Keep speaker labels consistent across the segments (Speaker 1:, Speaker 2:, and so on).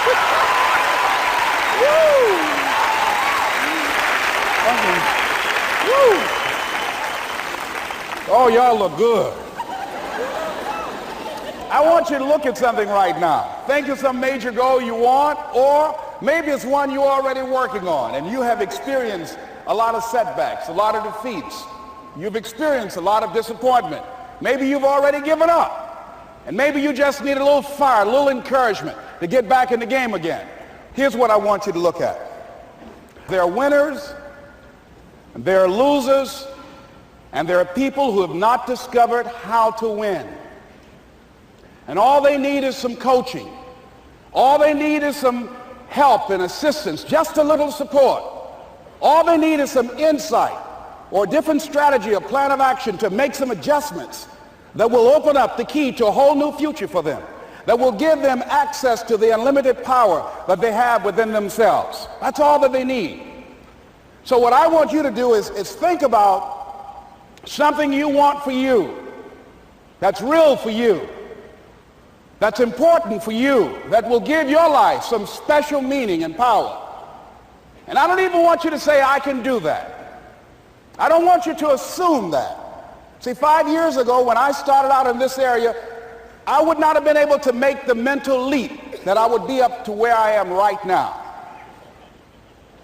Speaker 1: Woo! Woo! Oh, y'all look good. I want you to look at something right now. Think of some major goal you want, or maybe it's one you're already working on and you have experienced a lot of setbacks, a lot of defeats. You've experienced a lot of disappointment. Maybe you've already given up. And maybe you just need a little fire, a little encouragement to get back in the game again. Here's what I want you to look at. There are winners, and there are losers, and there are people who have not discovered how to win. And all they need is some coaching. All they need is some help and assistance, just a little support. All they need is some insight or a different strategy, a plan of action to make some adjustments that will open up the key to a whole new future for them, that will give them access to the unlimited power that they have within themselves. That's all that they need. So what I want you to do is think about something you want for you, that's real for you, that's important for you, that will give your life some special meaning and power. And I don't even want you to say, I can do that. I don't want you to assume that. See, 5 years ago when I started out in this area, I would not have been able to make the mental leap that I would be up to where I am right now.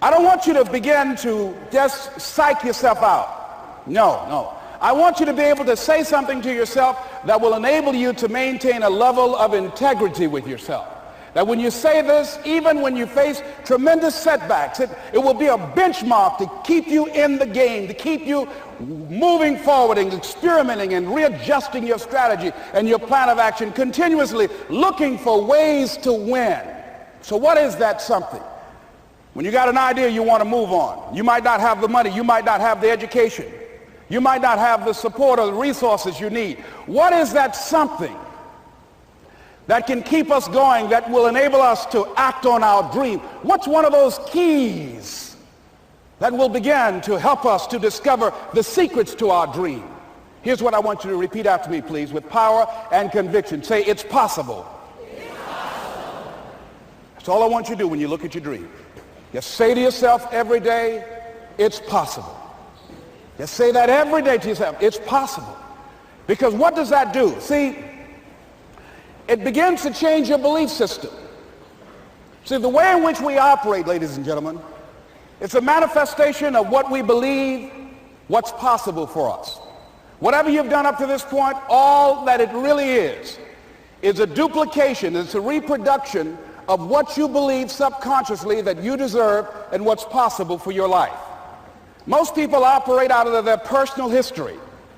Speaker 1: I don't want you to begin to just psych yourself out. No. I want you to be able to say something to yourself that will enable you to maintain a level of integrity with yourself. That when you say this, even when you face tremendous setbacks, it will be a benchmark to keep you in the game, to keep you moving forward and experimenting and readjusting your strategy and your plan of action, continuously looking for ways to win. So what is that something? When you got an idea you want to move on, you might not have the money, you might not have the education, you might not have the support or the resources you need. What is that something that can keep us going, that will enable us to act on our dream? What's one of those keys that will begin to help us to discover the secrets to our dream? Here's what I want you to repeat after me, please, with power and conviction. Say, it's possible.
Speaker 2: It's possible.
Speaker 1: That's all I want you to do when you look at your dream. Just say to yourself every day, it's possible. Just say that every day to yourself, it's possible. Because what does that do? See, it begins to change your belief system. See, the way in which we operate, ladies and gentlemen, it's a manifestation of what we believe, what's possible for us. Whatever you've done up to this point, all that it really is a duplication, it's a reproduction of what you believe subconsciously that you deserve and what's possible for your life. Most people operate out of their personal history,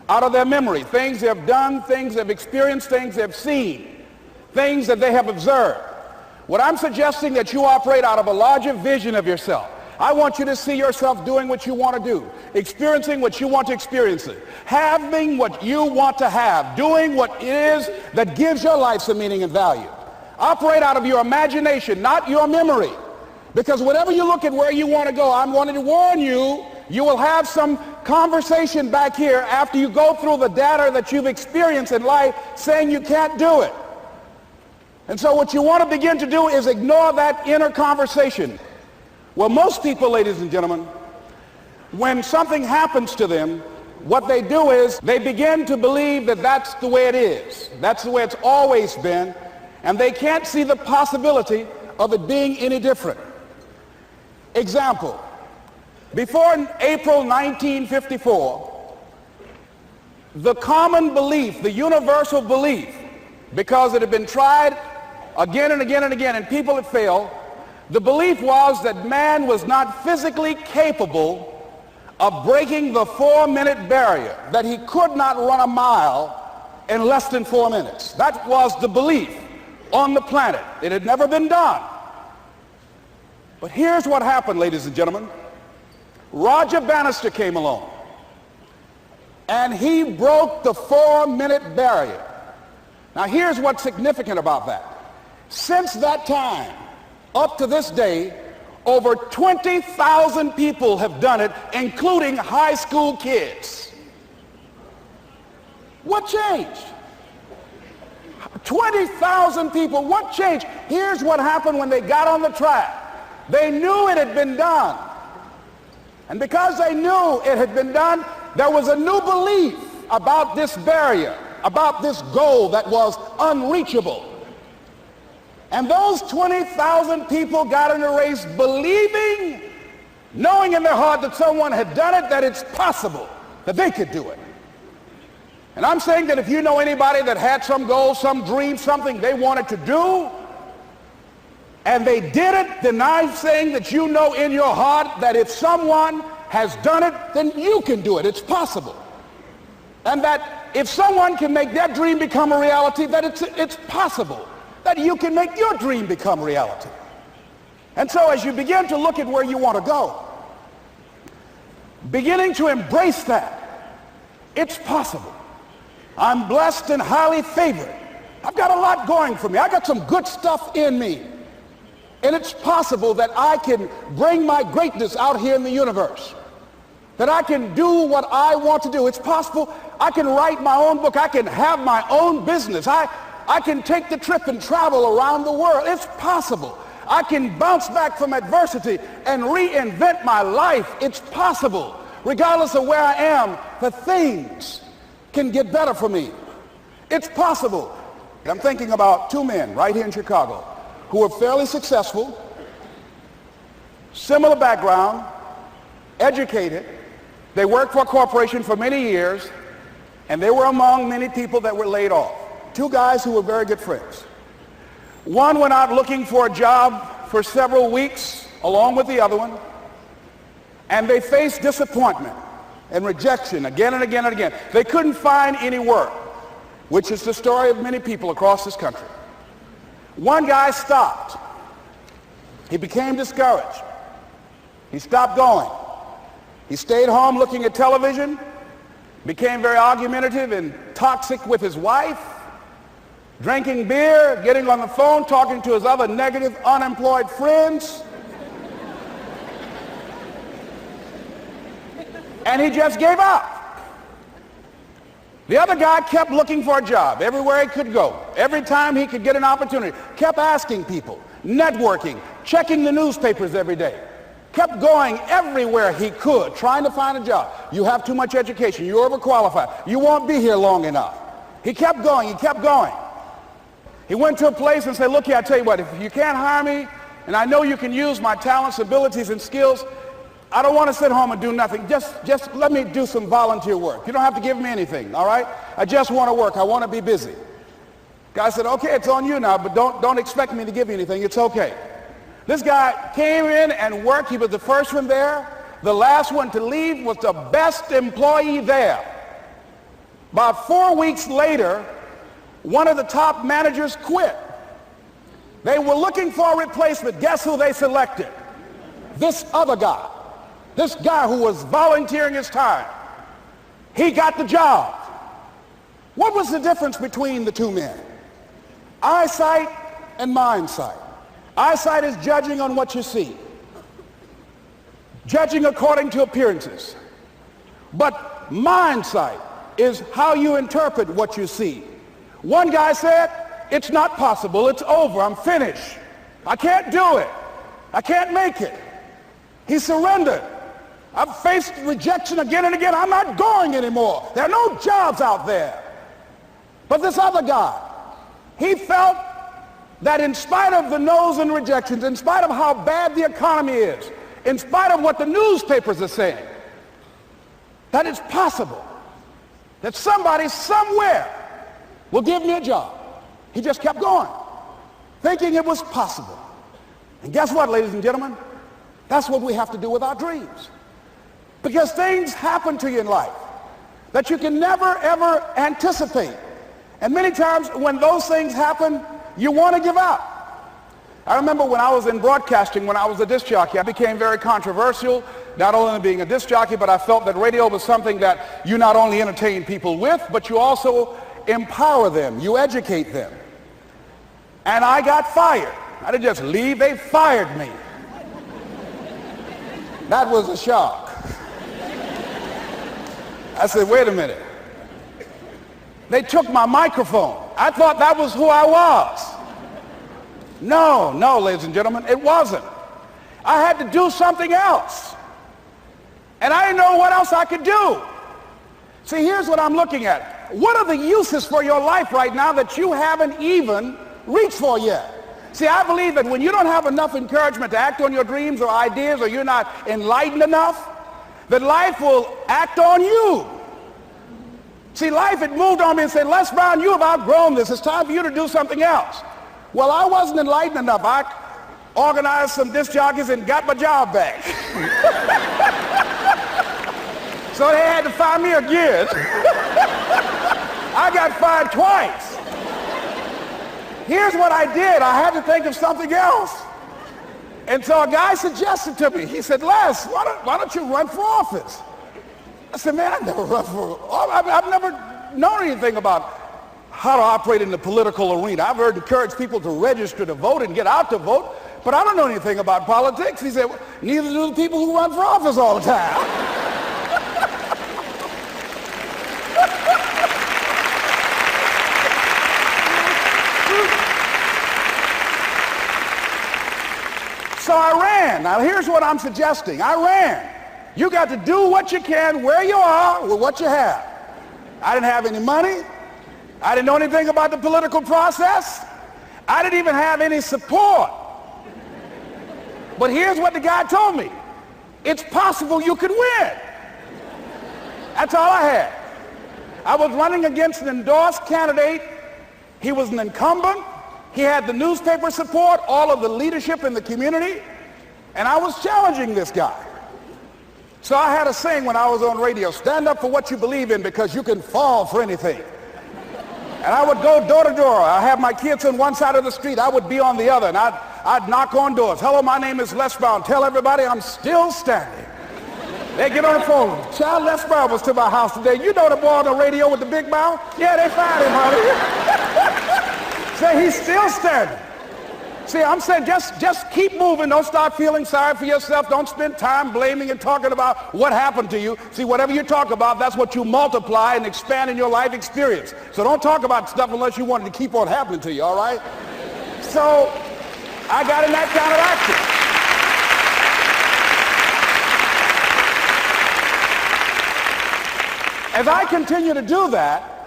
Speaker 1: out of their memory, things they've done, things they've experienced, things they've seen, things that they have observed. What I'm suggesting that you operate out of a larger vision of yourself. I want you to see yourself doing what you want to do, experiencing what you want to experience, having what you want to have, doing what it is that gives your life some meaning and value. Operate out of your imagination, not your memory. Because whenever you look at where you want to go, I'm wanting to warn you, you will have some conversation back here after you go through the data that you've experienced in life saying you can't do it. And so what you want to begin to do is ignore that inner conversation. Well, most people, ladies and gentlemen, when something happens to them, what they do is they begin to believe that that's the way it is. That's the way it's always been. And they can't see the possibility of it being any different. Example, before April 1954, the common belief, the universal belief, because it had been tried again and again and again and people had failed, the belief was that man was not physically capable of breaking the 4-minute barrier, that he could not run a mile in less than 4 minutes. That was the belief on the planet. It had never been done. But here's what happened, ladies and gentlemen. Roger Bannister came along, and he broke the 4-minute barrier. Now here's what's significant about that. Since that time, up to this day, over 20,000 people have done it, including high school kids. What changed? 20,000 people. What changed? Here's what happened when they got on the track. They knew it had been done. And because they knew it had been done, there was a new belief about this barrier, about this goal that was unreachable. And those 20,000 people got in the race believing, knowing in their heart that someone had done it, that it's possible, that they could do it. And I'm saying that if you know anybody that had some goal, some dream, something they wanted to do, and they did it, then I'm saying that you know in your heart that if someone has done it, then you can do it. It's possible. And that if someone can make their dream become a reality, that it's possible that you can make your dream become reality. And so as you begin to look at where you want to go, beginning to embrace that, it's possible. I'm blessed and highly favored. I've got a lot going for me. I got some good stuff in me. And it's possible that I can bring my greatness out here in the universe. That I can do what I want to do. It's possible I can write my own book. I can have my own business. I can take the trip and travel around the world. It's possible. I can bounce back from adversity and reinvent my life. It's possible. Regardless of where I am, the things can get better for me. It's possible. I'm thinking about two men right here in Chicago who were fairly successful, similar background, educated. They worked for a corporation for many years, and they were among many people that were laid off. Two guys who were very good friends. One went out looking for a job for several weeks along with the other one, and they faced disappointment and rejection again and again and again. They couldn't find any work, which is the story of many people across this country. One guy stopped. He became discouraged. He stopped going. He stayed home looking at television, became very argumentative and toxic with his wife, drinking beer, getting on the phone, talking to his other negative, unemployed friends. And he just gave up. The other guy kept looking for a job everywhere he could go. Every time he could get an opportunity, kept asking people, networking, checking the newspapers every day. Kept going everywhere he could, trying to find a job. You have too much education. You're overqualified. You won't be here long enough. He kept going. He kept going. He went to a place and said, look here, I tell you what, if you can't hire me, and I know you can use my talents, abilities, and skills, I don't want to sit home and do nothing. Just let me do some volunteer work. You don't have to give me anything, all right? I just want to work. I want to be busy. Guy said, okay, it's on you now, but don't expect me to give you anything. It's okay. This guy came in and worked. He was the first one there. The last one to leave was the best employee there. About 4 weeks later, one of the top managers quit. They were looking for a replacement. Guess who they selected? This other guy. This guy who was volunteering his time. He got the job. What was the difference between the two men? Eyesight and mindsight. Eyesight is judging on what you see. Judging according to appearances. But mindsight is how you interpret what you see. One guy said, it's not possible. It's over. I'm finished. I can't do it. I can't make it. He surrendered. I've faced rejection again and again. I'm not going anymore. There are no jobs out there. But this other guy, he felt that in spite of the no's and rejections, in spite of how bad the economy is, in spite of what the newspapers are saying, that it's possible that somebody somewhere will give me a job. He just kept going, thinking it was possible. And guess what, ladies and gentlemen? That's what we have to do with our dreams. Because things happen to you in life that you can never, ever anticipate. And many times when those things happen, you want to give up. I remember when I was in broadcasting, when I was a disc jockey, I became very controversial, not only being a disc jockey, but I felt that radio was something that you not only entertain people with, but you also empower them, you educate them. And I got fired. I didn't just leave, they fired me. That was a shock. I said, wait a minute. They took my microphone. I thought that was who I was. No, ladies and gentlemen, it wasn't. I had to do something else. And I didn't know what else I could do. See, here's what I'm looking at. What are the uses for your life right now that you haven't even reached for yet? See, I believe that when you don't have enough encouragement to act on your dreams or ideas, or you're not enlightened enough, that life will act on you. See, life had moved on me and said, Les Brown, you have outgrown this. It's time for you to do something else. Well, I wasn't enlightened enough. I organized some disc jockeys and got my job back. So they had to fire me again. I got fired twice. Here's what I did. I had to think of something else. And so a guy suggested to me, he said, Les, why don't you run for office? I said, man, I've never run for office. I've never known anything about how to operate in the political arena. I've heard encourage people to register to vote and get out to vote, but I don't know anything about politics. He said, well, neither do the people who run for office all the time. So I ran. Now here's what I'm suggesting. I ran. You got to do what you can where you are with what you have. I didn't have any money. I didn't know anything about the political process. I didn't even have any support. But here's what the guy told me. It's possible you could win. That's all I had. I was running against an endorsed candidate. He was an incumbent. He had the newspaper support, all of the leadership in the community, and I was challenging this guy. So I had a saying when I was on radio, stand up for what you believe in because you can fall for anything. And I would go door to door. I have my kids on one side of the street. I would be on the other, and I'd knock on doors. Hello, my name is Les Brown. Tell everybody I'm still standing. They get on the phone. Child, Les Brown was to my house today. You know the boy on the radio with the big mouth? Yeah, they found him, honey. Say he's still standing. See, I'm saying just keep moving. Don't start feeling sorry for yourself. Don't spend time blaming and talking about what happened to you. See, whatever you talk about, that's what you multiply and expand in your life experience. So don't talk about stuff unless you want it to keep on happening to you, all right? So I got in that kind of action. As I continue to do that,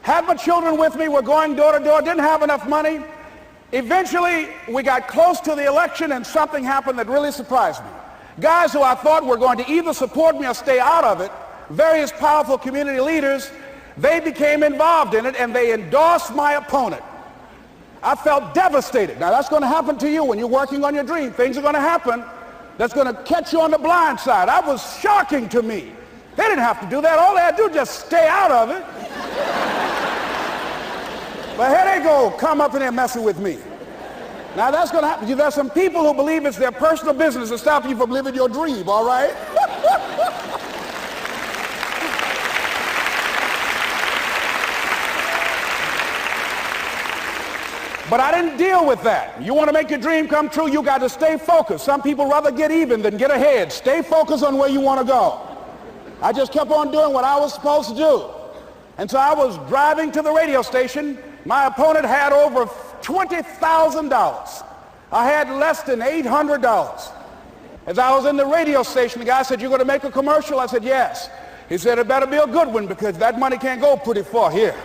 Speaker 1: had my children with me, were going door to door, didn't have enough money. Eventually, we got close to the election and something happened that really surprised me. Guys who I thought were going to either support me or stay out of it, various powerful community leaders, they became involved in it and they endorsed my opponent. I felt devastated. Now that's going to happen to you when you're working on your dream. Things are going to happen that's going to catch you on the blind side. That was shocking to me. They didn't have to do that. All they had to do was just stay out of it. But here they go, come up in there messing with me. Now that's going to happen. There's some people who believe it's their personal business to stop you from living your dream, all right? But I didn't deal with that. You want to make your dream come true, you got to stay focused. Some people rather get even than get ahead. Stay focused on where you want to go. I just kept on doing what I was supposed to do. And so I was driving to the radio station. My opponent had over $20,000. I had less than $800. As I was in the radio station, the guy said, "You're going to make a commercial?" I said, "Yes." He said, "It better be a good one because that money can't go pretty far here."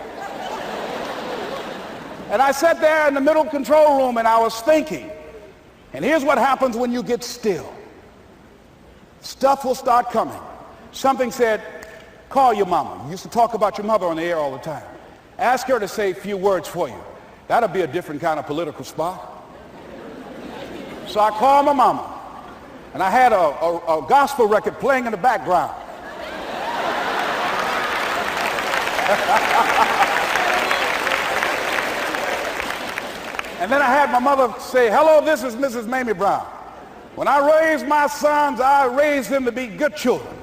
Speaker 1: And I sat there in the middle control room and I was thinking. And here's what happens when you get still. Stuff will start coming. Something said, "Call your mama." You used to talk about your mother on the air all the time. Ask her to say a few words for you. That'll be a different kind of political spot. So I called my mama. And I had a gospel record playing in the background. And then I had my mother say, "Hello, this is Mrs. Mamie Brown. When I raised my sons, I raised them to be good children.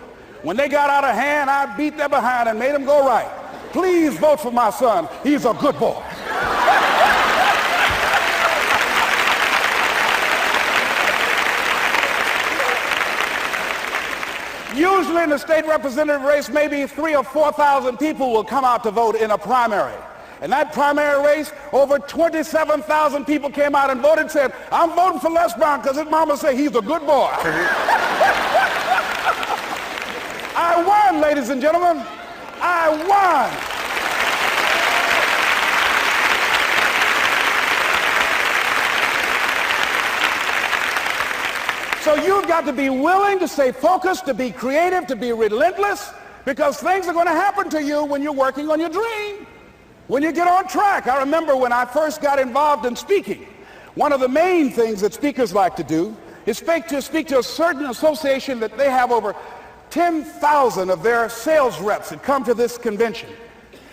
Speaker 1: When they got out of hand, I beat their behind and made them go right. Please vote for my son. He's a good boy." Usually in the state representative race, maybe 3,000 or 4,000 people will come out to vote in a primary. In that primary race, over 27,000 people came out and voted and said, I'm voting for Les Brown because his mama said he's a good boy. I won, ladies and gentlemen. I won. So you've got to be willing to stay focused, to be creative, to be relentless, because things are going to happen to you when you're working on your dream, when you get on track. I remember when I first got involved in speaking, one of the main things that speakers like to do is speak to a certain association that they have over 10,000 of their sales reps that come to this convention.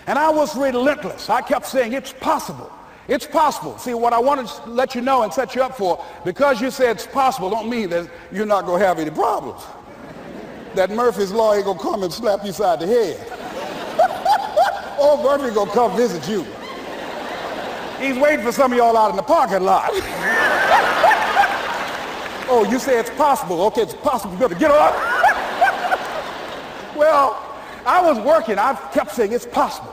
Speaker 1: And I was relentless. I kept saying, it's possible. It's possible. See, what I want to let you know and set you up for, because you say it's possible, don't mean that you're not going to have any problems. That Murphy's Law ain't going to come and slap you side the head. Oh, Murphy going to come visit you. He's waiting for some of y'all out in the parking lot. Oh, you say it's possible. Okay, it's possible. You better get up. Well, I was working. I kept saying it's possible.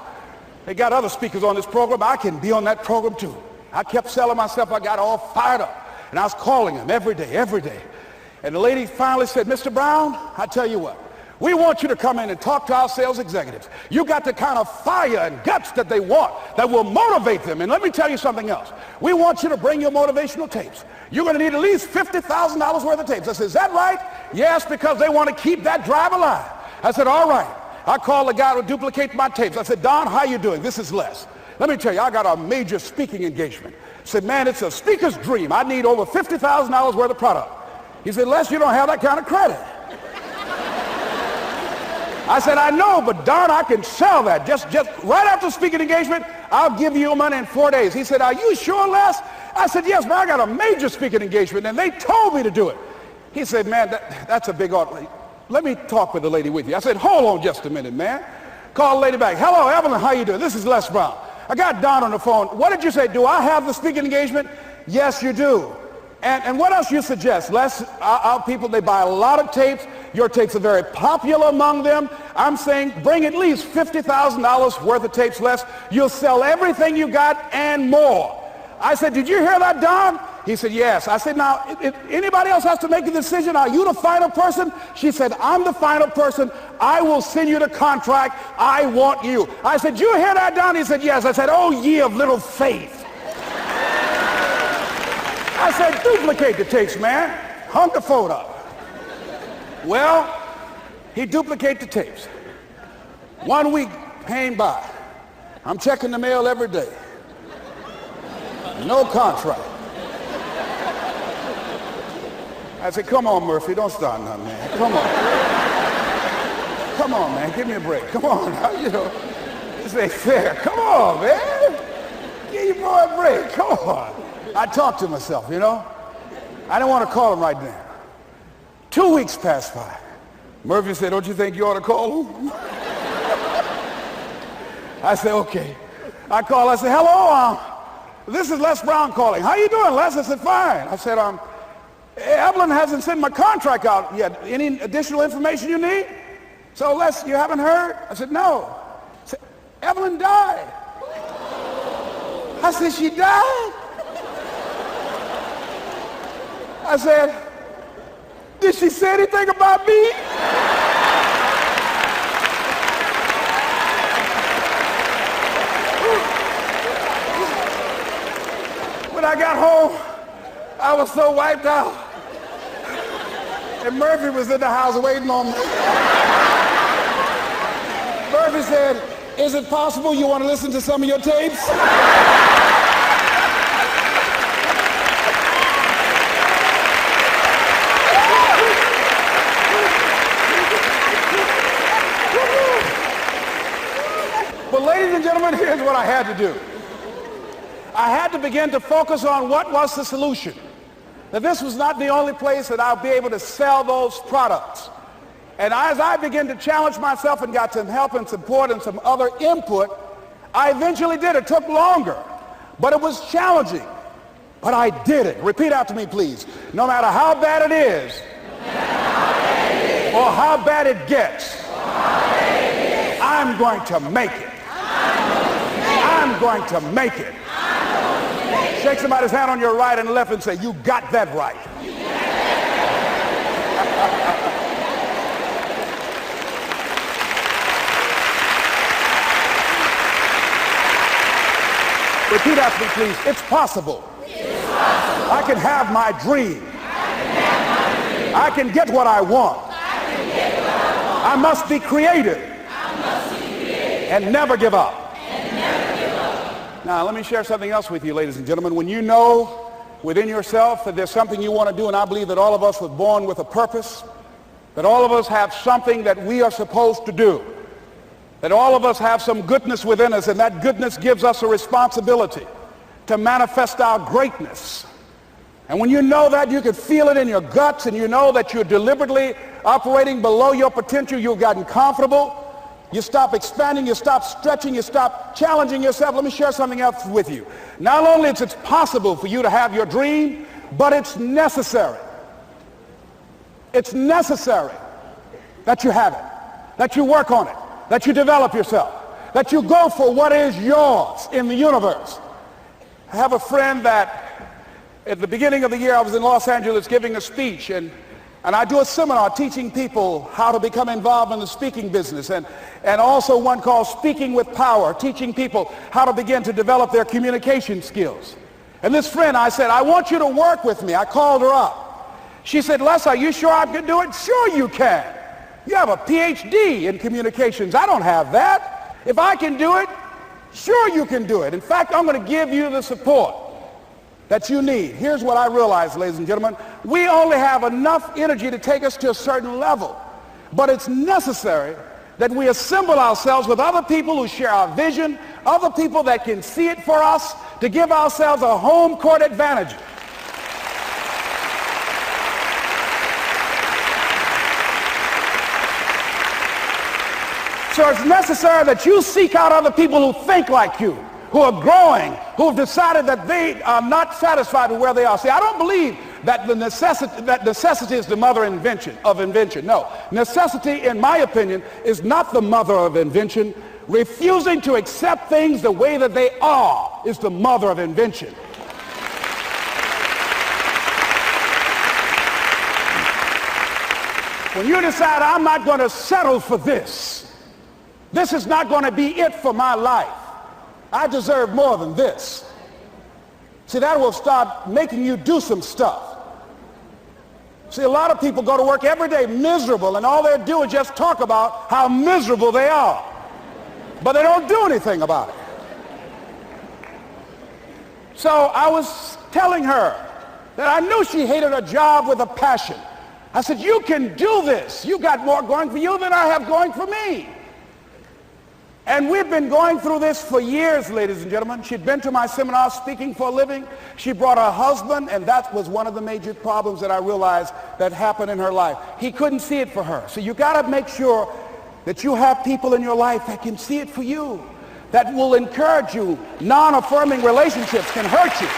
Speaker 1: They got other speakers on this program. I can be on that program too. I kept selling myself. I got all fired up. And I was calling them every day. And the lady finally said, Mr. Brown, I tell you what, we want you to come in and talk to our sales executives. You got the kind of fire and guts that they want, that will motivate them. And let me tell you something else. We want you to bring your motivational tapes. You're going to need at least $50,000 worth of tapes. I said, is that right? Yes, because they want to keep that drive alive. I said, all right. I called the guy to duplicate my tapes. I said, Don, how you doing? This is Les. Let me tell you, I got a major speaking engagement. I said, man, it's a speaker's dream. I need over $50,000 worth of product. He said, Les, you don't have that kind of credit. I said, I know, but Don, I can sell that. Just right after speaking engagement, I'll give you your money in 4 days. He said, are you sure, Les? I said, yes, man, I got a major speaking engagement, and they told me to do it. He said, man, that's a big order. Let me talk with the lady with you. I said, hold on just a minute, man. Call the lady back. Hello, Evelyn, how you doing? This is Les Brown. I got Don on the phone. What did you say? Do I have the speaking engagement? Yes, you do. And what else you suggest? Les, our people, they buy a lot of tapes. Your tapes are very popular among them. I'm saying bring at least $50,000 worth of tapes, Les. You'll sell everything you got and more. I said, did you hear that, Don? He said, yes. I said, now, if anybody else has to make a decision, are you the final person? She said, I'm the final person. I will send you the contract. I want you. I said, did you hear that, Don? He said, yes. I said, oh, ye of little faith. I said, duplicate the tapes, man. Hung the phone up. Well, he duplicated the tapes. 1 week came by. I'm checking the mail every day. No contract. I said, come on, Murphy, don't start nothing, man. Come on. Come on, man, give me a break. Come on, you know, this ain't fair. Come on, man. Give your boy a break. Come on. I talked to myself, you know. I didn't want to call him right now. 2 weeks passed by. Murphy said, don't you think you ought to call him? I said, okay. I called. I said, hello, this is Les Brown calling. How you doing, Les? I said, fine. I said, Evelyn hasn't sent my contract out yet. Any additional information you need? So, Les, you haven't heard? I said, no. I said, Evelyn died. I said, she died? I said, did she say anything about me? When I got home, I was so wiped out. And Murphy was in the house waiting on me. Murphy said, is it possible you want to listen to some of your tapes? But ladies and gentlemen, here's what I had to do. I had to begin to focus on what was the solution. That this was not the only place that I'll be able to sell those products. And as I began to challenge myself and got some help and support and some other input, I eventually did. It took longer, but it was challenging. But I did it. Repeat after me, please. No matter how bad it is, or how bad it gets, I'm going to make it. I'm going to make it. Shake somebody's hand on your right and left and say, you got that right. Repeat after me, please. It's possible. I can have my dream. I can get what I want. I must be creative and never give up. Now, let me share something else with you, ladies and gentlemen. When you know within yourself that there's something you want to do, and I believe that all of us were born with a purpose, that all of us have something that we are supposed to do, that all of us have some goodness within us, and that goodness gives us a responsibility to manifest our greatness. And when you know that, you can feel it in your guts, and you know that you're deliberately operating below your potential, you've gotten comfortable, you stop expanding, you stop stretching, you stop challenging yourself. Let me share something else with you. Not only is it possible for you to have your dream, but it's necessary. It's necessary that you have it, that you work on it, that you develop yourself, that you go for what is yours in the universe. I have a friend that at the beginning of the year I was in Los Angeles giving a speech, and I do a seminar teaching people how to become involved in the speaking business, and also one called Speaking with Power, teaching people how to begin to develop their communication skills. And this friend, I said, I want you to work with me. I called her up. She said, Les, are you sure I can do it? Sure you can. You have a PhD in communications. I don't have that. If I can do it, sure you can do it. In fact, I'm going to give you the support that you need. Here's what I realize, ladies and gentlemen. We only have enough energy to take us to a certain level. But it's necessary that we assemble ourselves with other people who share our vision, other people that can see it for us, to give ourselves a home court advantage. So it's necessary that you seek out other people who think like you, who are growing, who have decided that they are not satisfied with where they are. See, I don't believe that necessity is the mother of invention. No, necessity, in my opinion, is not the mother of invention. Refusing to accept things the way that they are is the mother of invention. When you decide, I'm not going to settle for this, this is not going to be it for my life, I deserve more than this. See, that will start making you do some stuff. See, a lot of people go to work every day miserable, and all they do is just talk about how miserable they are. But they don't do anything about it. So I was telling her that I knew she hated her job with a passion. I said, you can do this. You got more going for you than I have going for me. And we've been going through this for years, ladies and gentlemen. She'd been to my seminar speaking for a living. She brought her husband, and that was one of the major problems that I realized that happened in her life. He couldn't see it for her. So you got to make sure that you have people in your life that can see it for you, that will encourage you. Non-affirming relationships can hurt you.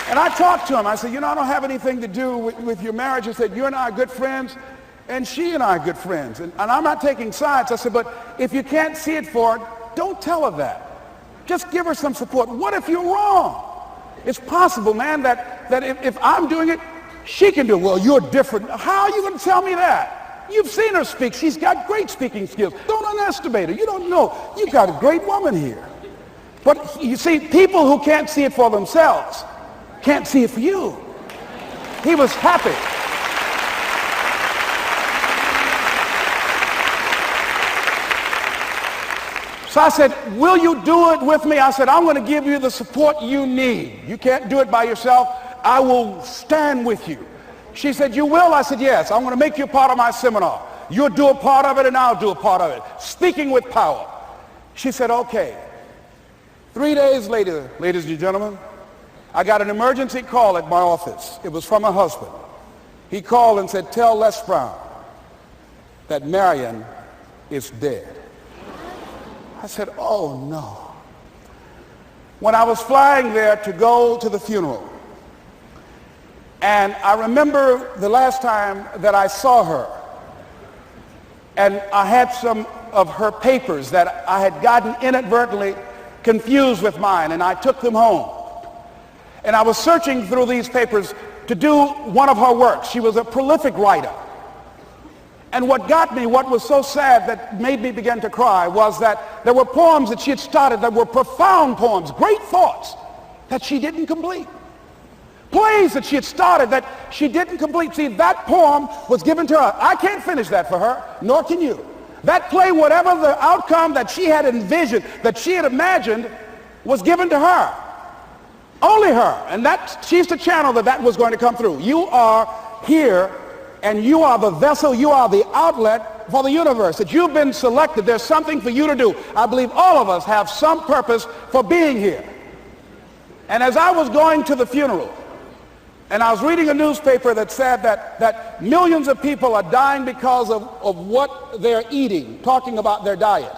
Speaker 1: And I talked to him. I said, I don't have anything to do with your marriage. I said, you and I are good friends, and she and I are good friends. And I'm not taking sides. I said, but if you can't see it for her, don't tell her that. Just give her some support. What if you're wrong? It's possible, man, that if I'm doing it, she can do it. Well, you're different. How are you going to tell me that? You've seen her speak. She's got great speaking skills. Don't underestimate her. You don't know. You've got a great woman here. But you see, people who can't see it for themselves can't see it for you. He was happy. So I said, will you do it with me? I said, I'm going to give you the support you need. You can't do it by yourself. I will stand with you. She said, you will? I said, yes. I'm going to make you part of my seminar. You'll do a part of it, and I'll do a part of it. Speaking with Power. She said, okay. 3 days later, ladies and gentlemen, I got an emergency call at my office. It was from her husband. He called and said, tell Les Brown that Marion is dead. I said, oh no. when I was flying there to go to the funeral. And I remember the last time that I saw her, and I had some of her papers that I had gotten inadvertently confused with mine, and I took them home. And I was searching through these papers to do one of her works. She was a prolific writer. And what got me, what was so sad that made me begin to cry, was that there were poems that she had started that were profound poems, great thoughts that she didn't complete. Plays that she had started that she didn't complete. See, that poem was given to her. I can't finish that for her, nor can you. That play, whatever the outcome that she had envisioned, that she had imagined, was given to her. Only her. And she's the channel that was going to come through. You are here, and you are the vessel, you are the outlet for the universe. That you've been selected. There's something for you to do. I believe all of us have some purpose for being here. And as I was going to the funeral, and I was reading a newspaper that said that millions of people are dying because of what they're eating, talking about their diet.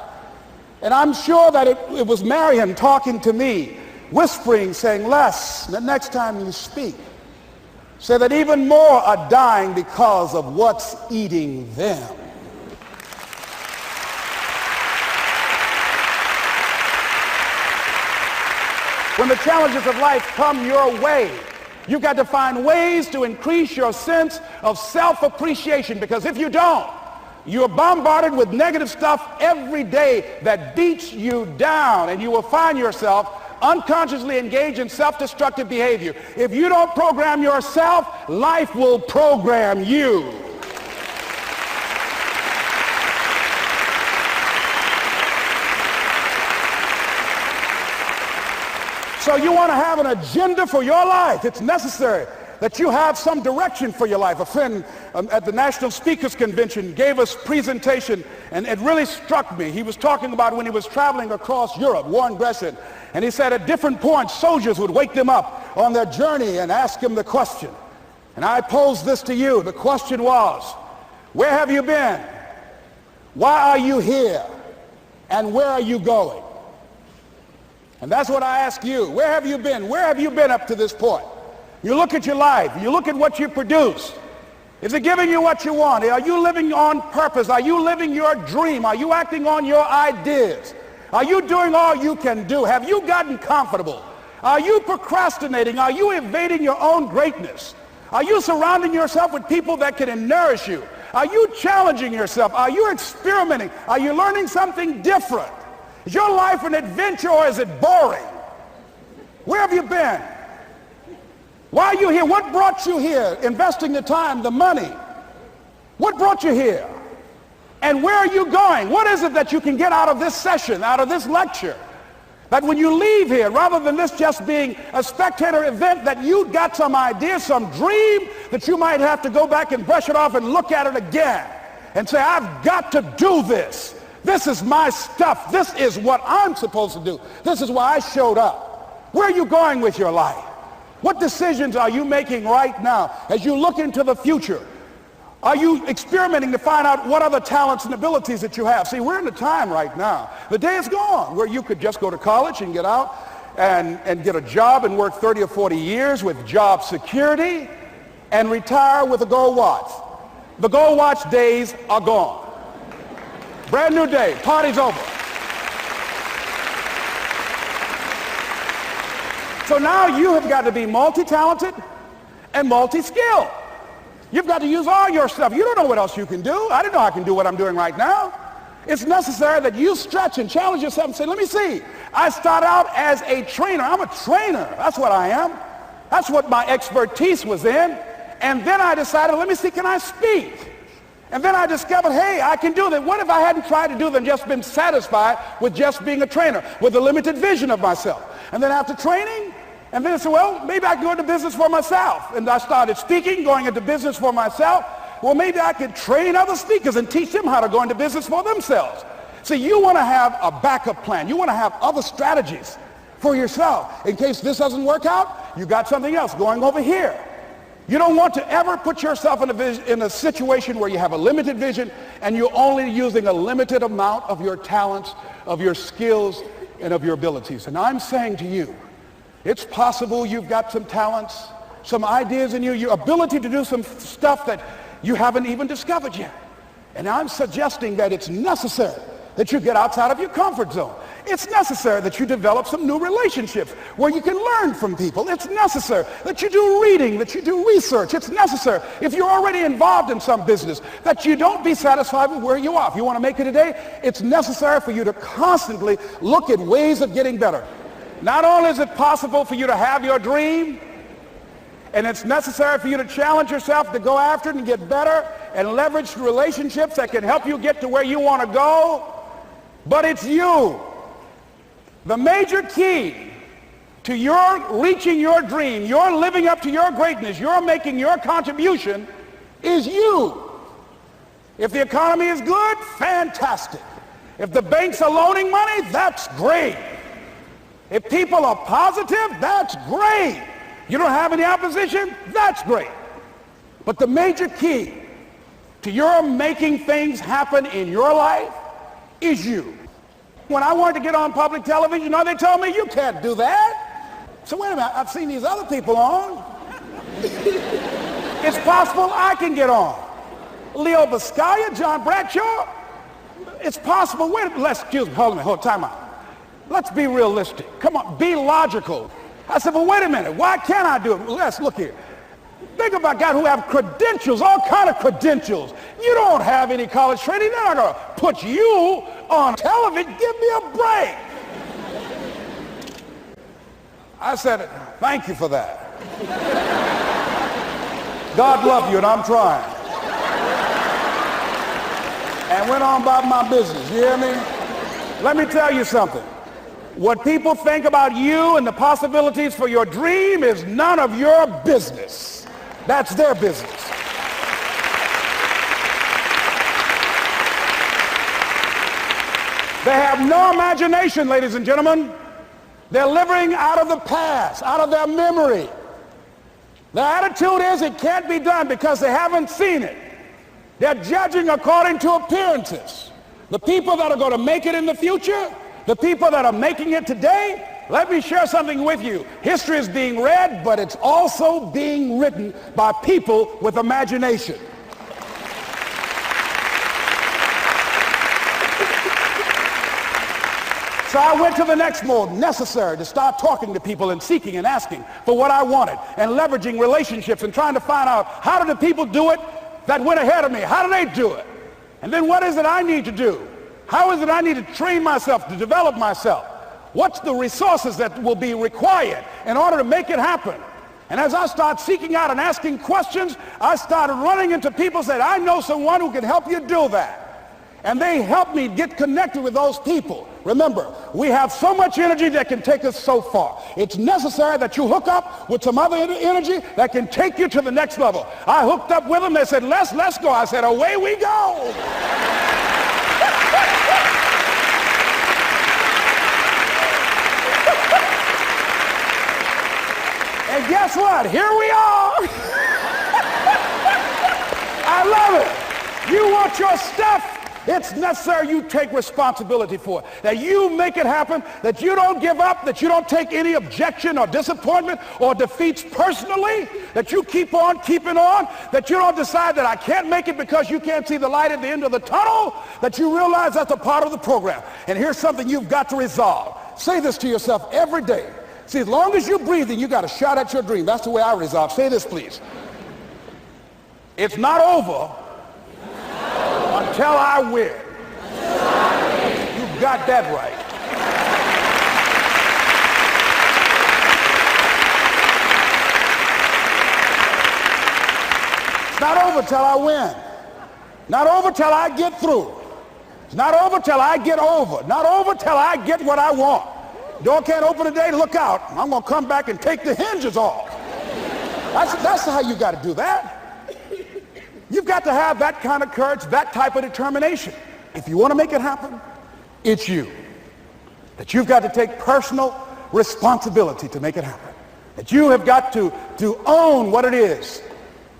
Speaker 1: And I'm sure that it was Marion talking to me, whispering, saying, Les, the next time you speak, say that even more are dying because of what's eating them. When the challenges of life come your way, you've got to find ways to increase your sense of self-appreciation, because if you don't, you're bombarded with negative stuff every day that beats you down, and you will find yourself unconsciously engaged in self-destructive behavior. If you don't program yourself, life will program you. So you want to have an agenda for your life. It's necessary that you have some direction for your life. A friend at the National Speakers Convention gave us a presentation, and it really struck me. He was talking about when he was traveling across Europe, war and aggression, and he said at different points, soldiers would wake them up on their journey and ask him the question. And I pose this to you. The question was, where have you been? Why are you here? And where are you going? And that's what I ask you. Where have you been? Where have you been up to this point? You look at your life. You look at what you produce. Is it giving you what you want? Are you living on purpose? Are you living your dream? Are you acting on your ideas? Are you doing all you can do? Have you gotten comfortable? Are you procrastinating? Are you evading your own greatness? Are you surrounding yourself with people that can nourish you? Are you challenging yourself? Are you experimenting? Are you learning something different? Is your life an adventure, or is it boring? Where have you been? Why are you here? What brought you here? Investing the time, the money. What brought you here? And where are you going? What is it that you can get out of this session, out of this lecture? That when you leave here, rather than this just being a spectator event, that you got some idea, some dream, that you might have to go back and brush it off and look at it again and say, I've got to do this. This is my stuff. This is what I'm supposed to do. This is why I showed up. Where are you going with your life? What decisions are you making right now as you look into the future? Are you experimenting to find out what other talents and abilities that you have? See, we're in a time right now. The day is gone where you could just go to college and get out and get a job and work 30 or 40 years with job security and retire with a gold watch. The gold watch days are gone. Brand new day. Party's over. So now you have got to be multi-talented and multi-skilled. You've got to use all your stuff. You don't know what else you can do. I didn't know I can do what I'm doing right now. It's necessary that you stretch and challenge yourself and say, let me see. I start out as a trainer. I'm a trainer. That's what I am. That's what my expertise was in. And then I decided, let me see, can I speak? And then I discovered, hey, I can do that. What if I hadn't tried to do that and just been satisfied with just being a trainer, with a limited vision of myself? And then after training, and then I said, well, maybe I can go into business for myself. And I started speaking, going into business for myself. Well, maybe I could train other speakers and teach them how to go into business for themselves. See, you want to have a backup plan. You want to have other strategies for yourself. In case this doesn't work out, you got something else going over here. You don't want to ever put yourself in a situation where you have a limited vision and you're only using a limited amount of your talents, of your skills, and of your abilities. And I'm saying to you, it's possible you've got some talents, some ideas in you, your ability to do some stuff that you haven't even discovered yet. And I'm suggesting that it's necessary that you get outside of your comfort zone. It's necessary that you develop some new relationships where you can learn from people. It's necessary that you do reading, that you do research. It's necessary, if you're already involved in some business, that you don't be satisfied with where you are. If you want to make it today, it's necessary for you to constantly look at ways of getting better. Not only is it possible for you to have your dream, and it's necessary for you to challenge yourself to go after it and get better and leverage relationships that can help you get to where you want to go, but it's you. The major key to your reaching your dream, your living up to your greatness, your making your contribution is you. If the economy is good, fantastic. If the banks are loaning money, that's great. If people are positive, that's great. You don't have any opposition, that's great. But the major key to your making things happen in your life is you. When I wanted to get on public television, they told me, you can't do that. So wait a minute, I've seen these other people on. It's possible I can get on. Leo Biscaya, John Bradshaw, it's possible. Excuse me, hold on, time out. Let's be realistic. Come on, be logical. I said, well, wait a minute, why can't I do it? Let's look here. Think about guys who have credentials, all kind of credentials. You don't have any college training. They're not going to put you on television. Give me a break. I said, thank you for that. God love you, and I'm trying. And went on about my business. You hear me? Let me tell you something. What people think about you and the possibilities for your dream is none of your business. That's their business. They have no imagination, ladies and gentlemen. They're living out of the past, out of their memory. Their attitude is it can't be done because they haven't seen it. They're judging according to appearances. The people that are going to make it in the future, the people that are making it today, let me share something with you. History is being read, but it's also being written by people with imagination. So I went to the next mode, necessary to start talking to people and seeking and asking for what I wanted and leveraging relationships and trying to find out how do the people do it that went ahead of me? How do they do it? And then what is it I need to do? How is it I need to train myself, to develop myself? What's the resources that will be required in order to make it happen? And as I start seeking out and asking questions, I started running into people who said, I know someone who can help you do that. And they helped me get connected with those people. Remember, we have so much energy that can take us so far. It's necessary that you hook up with some other energy that can take you to the next level. I hooked up with them. They said, let's go. I said, away we go. And guess what? Here we are. I love it. You want your stuff? It's necessary you take responsibility for it, that you make it happen, that you don't give up, that you don't take any objection or disappointment or defeats personally, that you keep on keeping on, that you don't decide that I can't make it because you can't see the light at the end of the tunnel, that you realize that's a part of the program. And here's something you've got to resolve. Say this to yourself every day. See, as long as you're breathing, you got a shot at your dream. That's the way I resolve. Say this, please. It's not over until I win. You got that right. It's not over till I win. Not over till I get through. It's not over till I get over. Not over till I get what I want. Door can't open today, look out. I'm going to come back and take the hinges off. That's how you got to do that. You've got to have that kind of courage, that type of determination. If you want to make it happen, it's you. That you've got to take personal responsibility to make it happen. That you have got to own what it is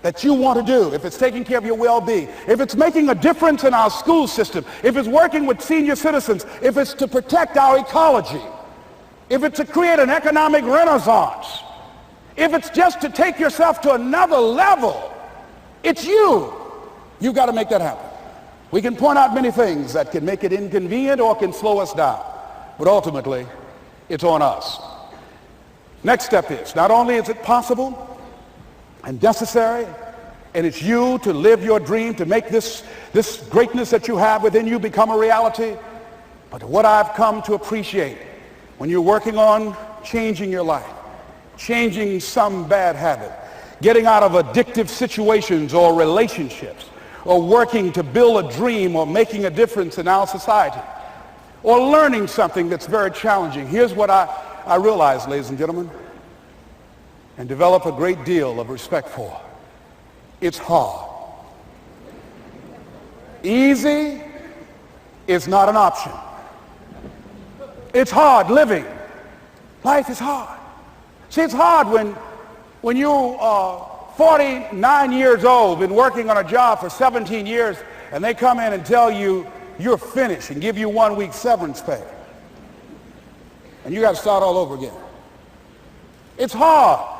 Speaker 1: that you want to do, if it's taking care of your well-being, if it's making a difference in our school system, if it's working with senior citizens, if it's to protect our ecology, if it's to create an economic renaissance, if it's just to take yourself to another level, it's you. You've got to make that happen. We can point out many things that can make it inconvenient or can slow us down, but ultimately, it's on us. Next step is, not only is it possible and necessary, and it's you to live your dream, to make this greatness that you have within you become a reality, but what I've come to appreciate when you're working on changing your life, changing some bad habit, getting out of addictive situations or relationships, or working to build a dream or making a difference in our society, or learning something that's very challenging. Here's what I realize, ladies and gentlemen, and develop a great deal of respect for. It's hard. Easy is not an option. It's hard living. Life is hard. See, it's hard when you are 49 years old, been working on a job for 17 years, and they come in and tell you you're finished and give you 1 week severance pay. And you got to start all over again. It's hard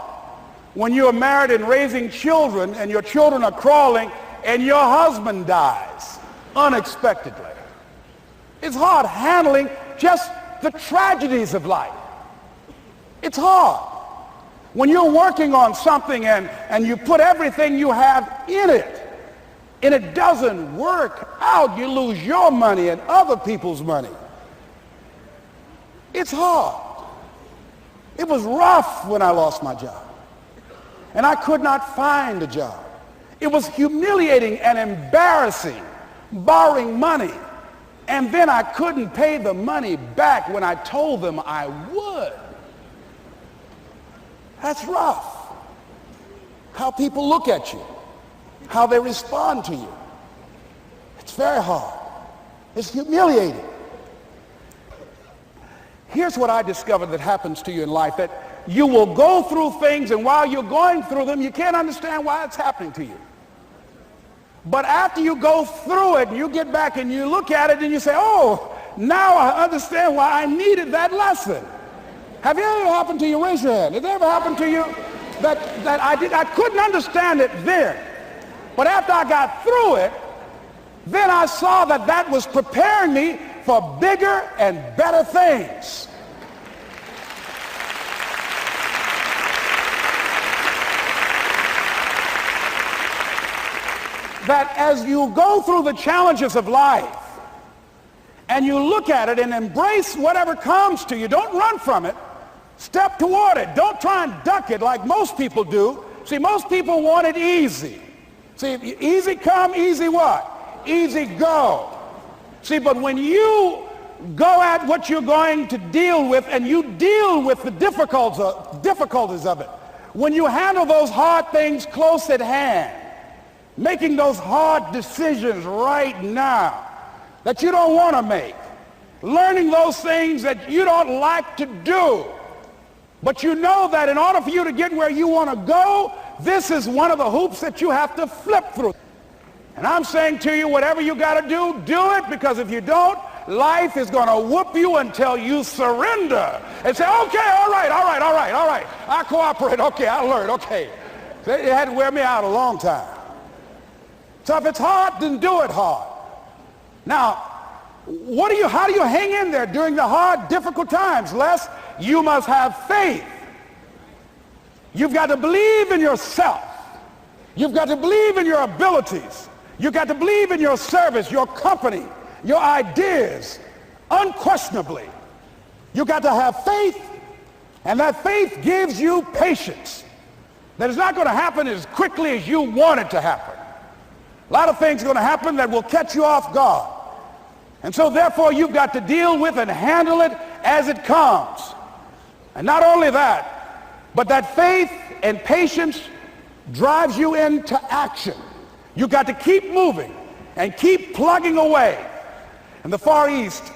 Speaker 1: when you are married and raising children and your children are crawling and your husband dies unexpectedly. It's hard handling just the tragedies of life. It's hard when you're working on something and you put everything you have in it and it doesn't work out. You lose your money and other people's money. It's hard. It was rough when I lost my job. And I could not find a job. It was humiliating and embarrassing, borrowing money. And then I couldn't pay the money back when I told them I would. That's rough. How people look at you, how they respond to you. It's very hard. It's humiliating. Here's what I discovered that happens to you in life, that you will go through things, and while you're going through them, you can't understand why it's happening to you. But after you go through it, and you get back and you look at it and you say, oh, now I understand why I needed that lesson. Have it ever happened to you? Raise your hand. Has it ever happened to you that I couldn't understand it then, but after I got through it, then I saw that that was preparing me for bigger and better things. That as you go through the challenges of life and you look at it and embrace whatever comes to you, don't run from it. Step toward it. Don't try and duck it like most people do. See, most people want it easy. See, easy come, easy what? Easy go. See, but when you go at what you're going to deal with and you deal with the difficulties of it, when you handle those hard things close at hand, making those hard decisions right now that you don't want to make, learning those things that you don't like to do, but you know that in order for you to get where you want to go, this is one of the hoops that you have to flip through. And I'm saying to you, whatever you got to do, do it, because if you don't, life is going to whoop you until you surrender and say, okay, all right, I cooperate, okay, I learned, okay. It had to wear me out a long time. So if it's hard, then do it hard. Now, how do you hang in there during the hard, difficult times? Les, you must have faith. You've got to believe in yourself. You've got to believe in your abilities. You've got to believe in your service, your company, your ideas, unquestionably. You've got to have faith, and that faith gives you patience. That it's not going to happen as quickly as you want it to happen. A lot of things are going to happen that will catch you off guard. And so therefore you've got to deal with and handle it as it comes. And not only that, but that faith and patience drives you into action. You've got to keep moving and keep plugging away. In the Far East,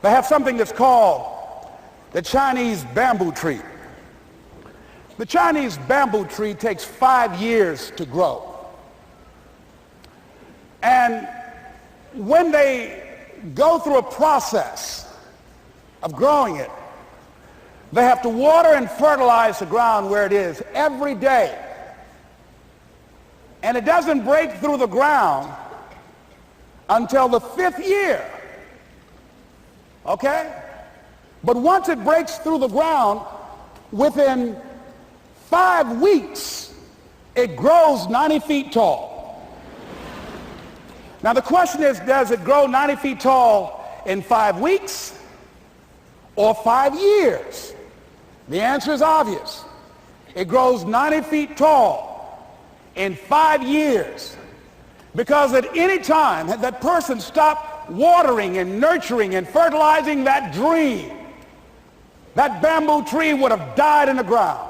Speaker 1: they have something that's called the Chinese bamboo tree. The Chinese bamboo tree takes 5 years to grow. And when they go through a process of growing it, they have to water and fertilize the ground where it is every day. And it doesn't break through the ground until the 5th year. Okay? But once it breaks through the ground, within 5 weeks, it grows 90 feet tall. Now the question is, does it grow 90 feet tall in 5 weeks or 5 years? The answer is obvious. It grows 90 feet tall in 5 years. Because at any time had that person stopped watering and nurturing and fertilizing that dream, that bamboo tree would have died in the ground.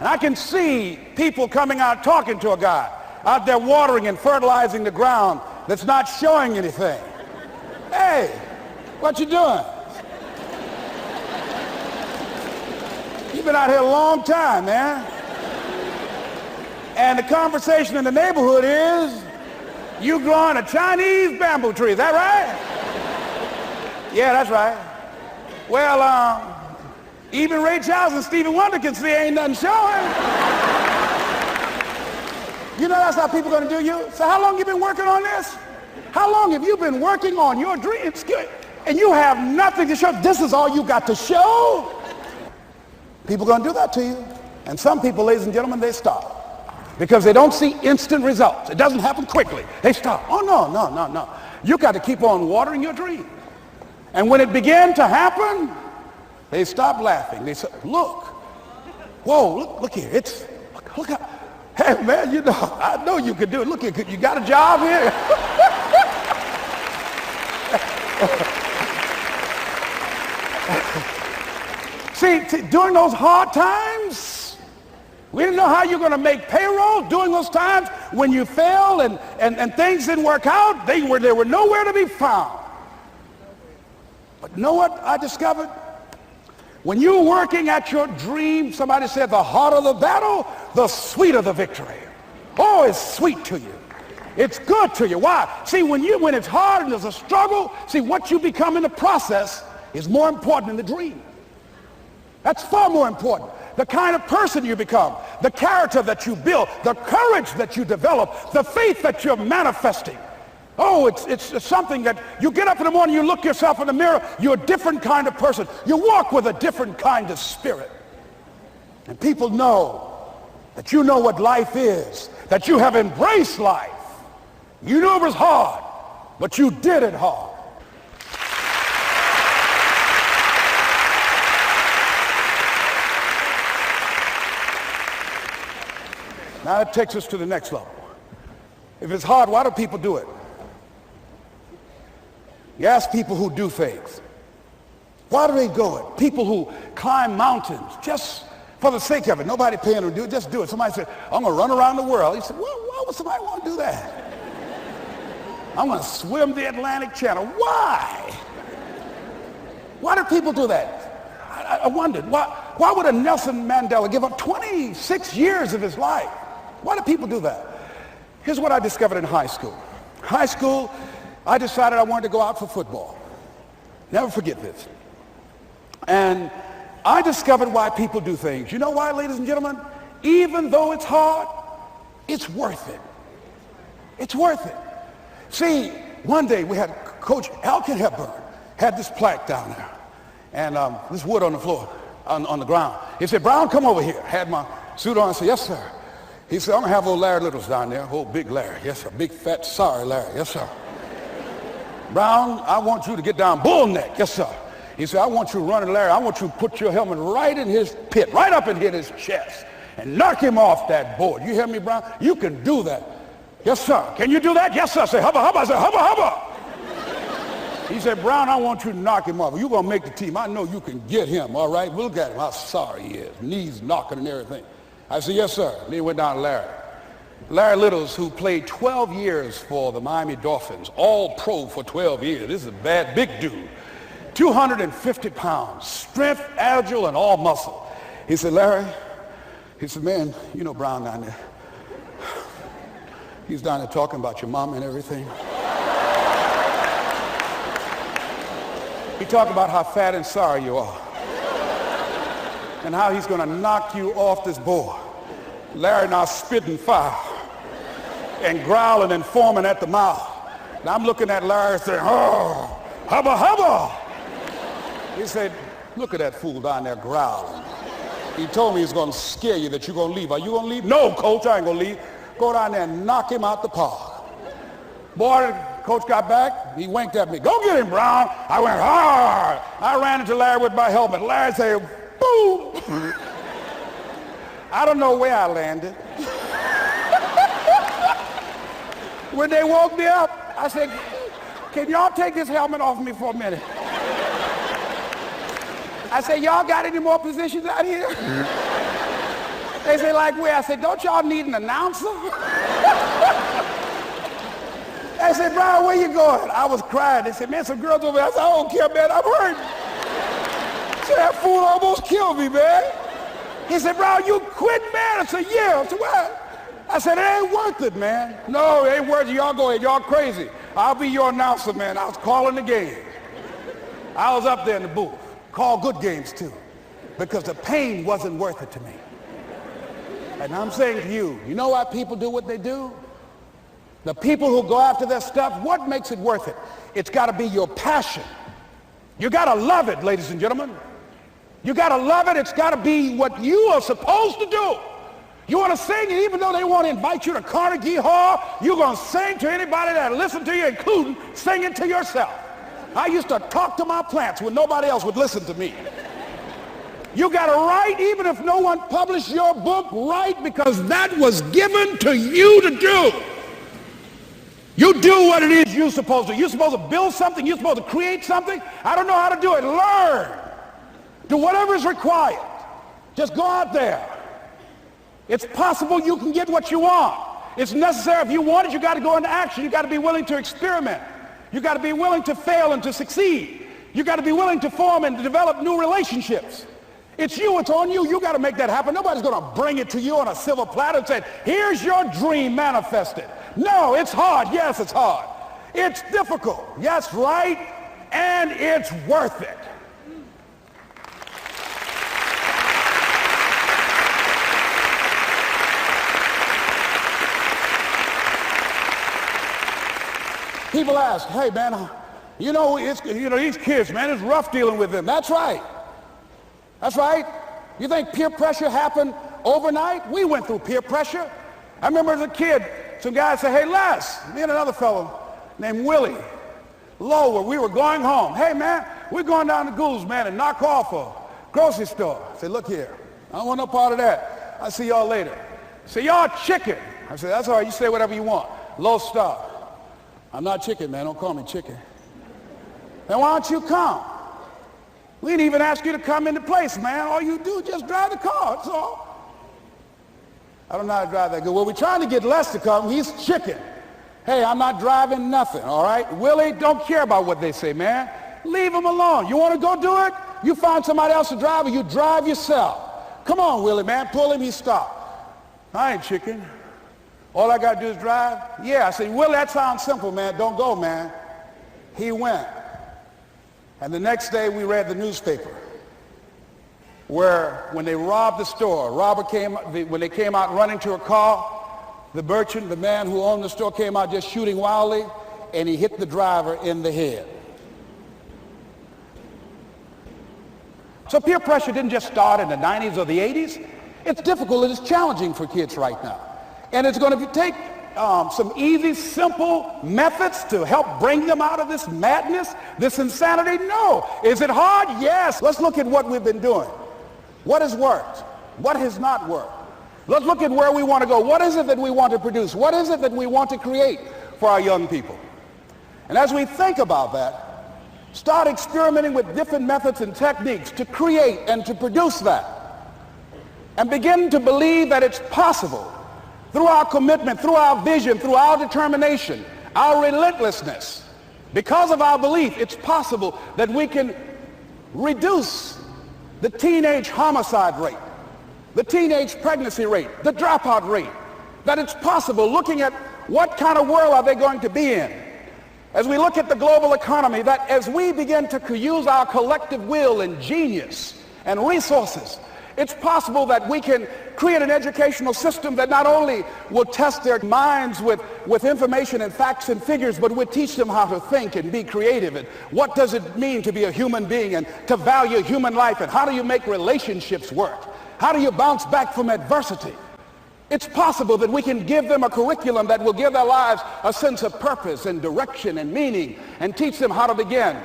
Speaker 1: And I can see people coming out talking to a guy out there watering and fertilizing the ground that's not showing anything. Hey, what you doing? You've been out here a long time, man. And the conversation in the neighborhood is, you growing a Chinese bamboo tree, is that right? Yeah, that's right. Well, even Ray Charles and Stevie Wonder can see ain't nothing showing. You know that's how people are going to do you? So how long you been working on this? How long have you been working on your dreams? And you have nothing to show. This is all you got to show? People are going to do that to you. And some people, ladies and gentlemen, they stop. Because they don't see instant results. It doesn't happen quickly. They stop. Oh, no. You got to keep on watering your dream. And when it began to happen, they stopped laughing. They said, look. Whoa, look here. Look how. Hey, man, you know, I know you could do it. Look, you got a job here? See, during those hard times, we didn't know how you're going to make payroll. During those times when you failed and things didn't work out, they were nowhere to be found. But you know what I discovered? When you're working at your dream, somebody said the harder the battle, the sweeter the victory. Oh, it's sweet to you. It's good to you. Why? See, when it's hard and there's a struggle, see, what you become in the process is more important than the dream. That's far more important. The kind of person you become, the character that you build, the courage that you develop, the faith that you're manifesting. Oh, it's something that you get up in the morning, you look yourself in the mirror, you're a different kind of person. You walk with a different kind of spirit. And people know that you know what life is, that you have embraced life. You knew it was hard, but you did it hard. Now that takes us to the next level. If it's hard, why do people do it? You ask people who do things. Why do they go it? People who climb mountains just for the sake of it. Nobody paying them to do it. Just do it. Somebody said, I'm going to run around the world. He said, well, why would somebody want to do that? I'm going to swim the Atlantic Channel. Why? Why do people do that? I wondered, why would a Nelson Mandela give up 26 years of his life? Why do people do that? Here's what I discovered in high school. High school, I decided I wanted to go out for football. Never forget this. And I discovered why people do things. You know why, ladies and gentlemen? Even though it's hard, it's worth it. It's worth it. See, one day we had Coach Alkin Hepburn had this plaque down there and this wood on the floor, on the ground. He said, Brown, come over here. Had my suit on. I said, yes, sir. He said, I'm going to have old Larry Littles down there, old big Larry. Yes, sir. Big, fat, sorry Larry. Yes, sir. Brown, I want you to get down bull neck. Yes, sir. He said, I want you running Larry. I want you to put your helmet right in his pit, right up and hit his chest and knock him off that board. You hear me, Brown? You can do that. Yes, sir. Can you do that? Yes, sir. I said, hubba, hubba. I said, hubba, hubba. He said, Brown, I want you to knock him off. You're going to make the team. I know you can get him, all right? Look at him, how sorry he is. Knees knocking and everything. I said, yes, sir. Then he went down to Larry. Larry Littles, who played 12 years for the Miami Dolphins, all pro for 12 years. This is a bad, big dude. 250 pounds, strength, agile, and all muscle. He said, Larry, He said, man, you know Brown down there. He's down there talking about your mom and everything. He talked about how fat and sorry you are and how he's going to knock you off this board. Larry now spitting fire and growling and foaming at the mouth. And I'm looking at Larry saying, oh, hubba, hubba. He said, look at that fool down there growling. He told me he's going to scare you that you're going to leave. Are you going to leave? No, coach, I ain't going to leave. Go down there and knock him out the park. Boy, coach got back. He winked at me. Go get him, Brown. I went hard. I ran into Larry with my helmet. Larry said, boom. I don't know where I landed. When they woke me up, I said, can y'all take this helmet off me for a minute? I said, y'all got any more positions out here? They say, like where? I said, don't y'all need an announcer? They said, Brian, where you going? I was crying. They said, man, some girls over there. I said, I don't care, man, I'm hurt. So that fool almost killed me, man. He said, Brian, you quit, man? I said, yeah. I said, what? I said, it ain't worth it, man. No, it ain't worth it. Y'all go ahead. Y'all crazy. I'll be your announcer, man. I was calling the game. I was up there in the booth. Call good games, too, because the pain wasn't worth it to me. And I'm saying to you, you know why people do what they do? The people who go after their stuff, what makes it worth it? It's got to be your passion. You got to love it, ladies and gentlemen. You got to love it. It's got to be what you are supposed to do. You want to sing, and even though they want to invite you to Carnegie Hall, you're going to sing to anybody that listen to you, including singing to yourself. I used to talk to my plants when nobody else would listen to me. You got to write, even if no one published your book, write, because that was given to you to do. You do what it is you're supposed to. You're supposed to build something. You're supposed to create something. I don't know how to do it. Learn. Do whatever is required. Just go out there. It's possible you can get what you want. It's necessary. If you want it, you got to go into action. You got to be willing to experiment. You got to be willing to fail and to succeed. You got to be willing to form and to develop new relationships. It's you. It's on you. You got to make that happen. Nobody's going to bring it to you on a silver platter and say, here's your dream manifested. No, it's hard. Yes, it's hard. It's difficult. Yes, right. And it's worth it. People ask, hey, man, you know, these kids, man, it's rough dealing with them. That's right. That's right. You think peer pressure happened overnight? We went through peer pressure. I remember as a kid, some guys said, hey, Les, me and another fellow named Willie Lower, we were going home. Hey, man, we're going down to Gould's, man, and knock off a grocery store. I said, look here, I don't want no part of that. I'll see y'all later. Say, y'all chicken. I said, that's all right, you say whatever you want. Low star. I'm not chicken, man. Don't call me chicken. Then why don't you come? We didn't even ask you to come into place, man. All you do is just drive the car. That's all. I don't know how to drive that good. Well, we're trying to get Les to come. He's chicken. Hey, I'm not driving nothing, all right? Willie, don't care about what they say, man. Leave him alone. You want to go do it? You find somebody else to drive, or you drive yourself. Come on, Willie, man. Pull him. He stopped. I ain't chicken. All I got to do is drive? Yeah. I said, Willie, that sounds simple, man. Don't go, man. He went. And the next day we read the newspaper where when they robbed the store, when they came out running to a car, the merchant, the man who owned the store, came out just shooting wildly, and he hit the driver in the head. So peer pressure didn't just start in the 90s or the 80s. It's difficult and it's challenging for kids right now. And it's going to take some easy, simple methods to help bring them out of this madness, this insanity? No. Is it hard? Yes. Let's look at what we've been doing. What has worked? What has not worked? Let's look at where we want to go. What is it that we want to produce? What is it that we want to create for our young people? And as we think about that, start experimenting with different methods and techniques to create and to produce that. And begin to believe that it's possible through our commitment, through our vision, through our determination, our relentlessness. Because of our belief, it's possible that we can reduce the teenage homicide rate, the teenage pregnancy rate, the dropout rate, that it's possible, looking at what kind of world are they going to be in. As we look at the global economy, that as we begin to use our collective will and genius and resources, it's possible that we can create an educational system that not only will test their minds with information and facts and figures, but will teach them how to think and be creative, and what does it mean to be a human being and to value human life, and how do you make relationships work? How do you bounce back from adversity? It's possible that we can give them a curriculum that will give their lives a sense of purpose and direction and meaning, and teach them how to begin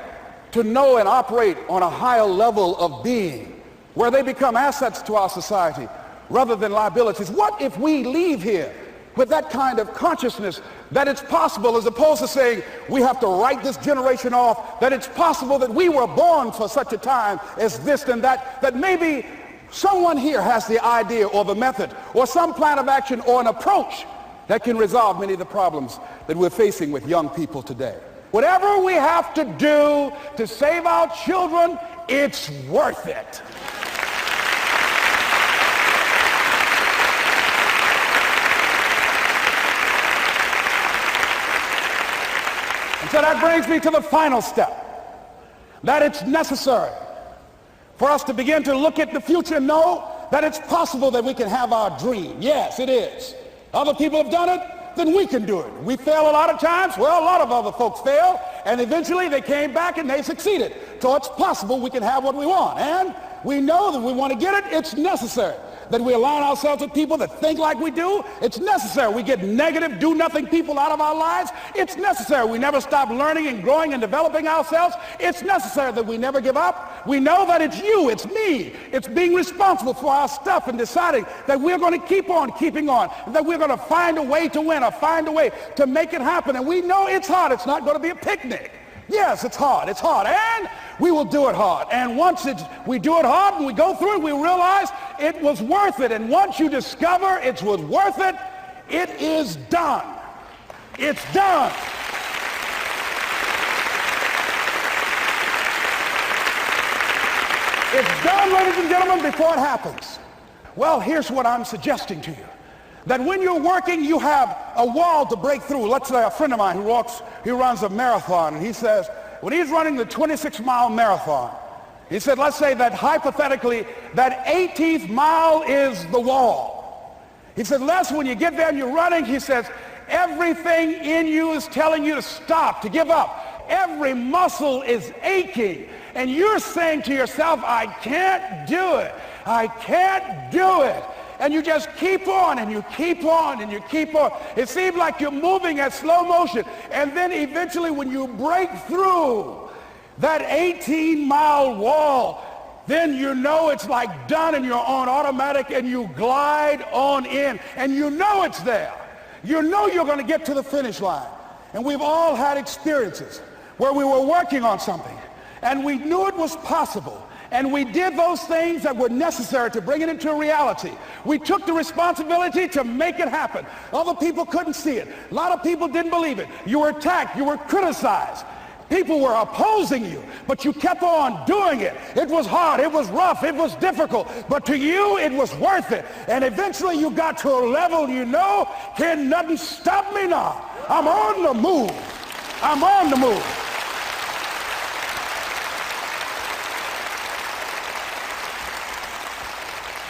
Speaker 1: to know and operate on a higher level of being, where they become assets to our society rather than liabilities. What if we leave here with that kind of consciousness that it's possible, as opposed to saying we have to write this generation off, that it's possible that we were born for such a time as this and that, that maybe someone here has the idea or the method or some plan of action or an approach that can resolve many of the problems that we're facing with young people today. Whatever we have to do to save our children, it's worth it. And so that brings me to the final step, that it's necessary for us to begin to look at the future and know that it's possible that we can have our dream. Yes, it is. Other people have done it, then we can do it. We fail a lot of times. Well, a lot of other folks fail, and eventually they came back and they succeeded. So it's possible we can have what we want. And we know that we want to get it. It's necessary that we align ourselves with people that think like we do. It's necessary we get negative, do-nothing people out of our lives. It's necessary we never stop learning and growing and developing ourselves. It's necessary that we never give up. We know that it's you, it's me. It's being responsible for our stuff and deciding that we're going to keep on keeping on, that we're going to find a way to win or find a way to make it happen. And we know it's hard. It's not going to be a picnic. Yes, it's hard, and we will do it hard. And once we do it hard and we go through it, we realize it was worth it. And once you discover it was worth it, it is done. It's done. It's done, ladies and gentlemen, before it happens. Well, here's what I'm suggesting to you. That when you're working, you have a wall to break through. Let's say a friend of mine he runs a marathon, and he says, when he's running the 26-mile marathon, he said, let's say that hypothetically, that 18th mile is the wall. He said, Les, when you get there and you're running, he says, everything in you is telling you to stop, to give up. Every muscle is aching, and you're saying to yourself, I can't do it. I can't do it. And you just keep on and you keep on and you keep on. It seems like you're moving at slow motion. And then eventually when you break through that 18-mile wall, then you know it's like done and you're on automatic and you glide on in. And you know it's there. You know you're going to get to the finish line. And we've all had experiences where we were working on something and we knew it was possible. And we did those things that were necessary to bring it into a reality. We took the responsibility to make it happen. Other people couldn't see it. A lot of people didn't believe it. You were attacked. You were criticized. People were opposing you, but you kept on doing it. It was hard. It was rough. It was difficult. But to you, it was worth it. And eventually you got to a level you know, can nothing stop me now. I'm on the move. I'm on the move.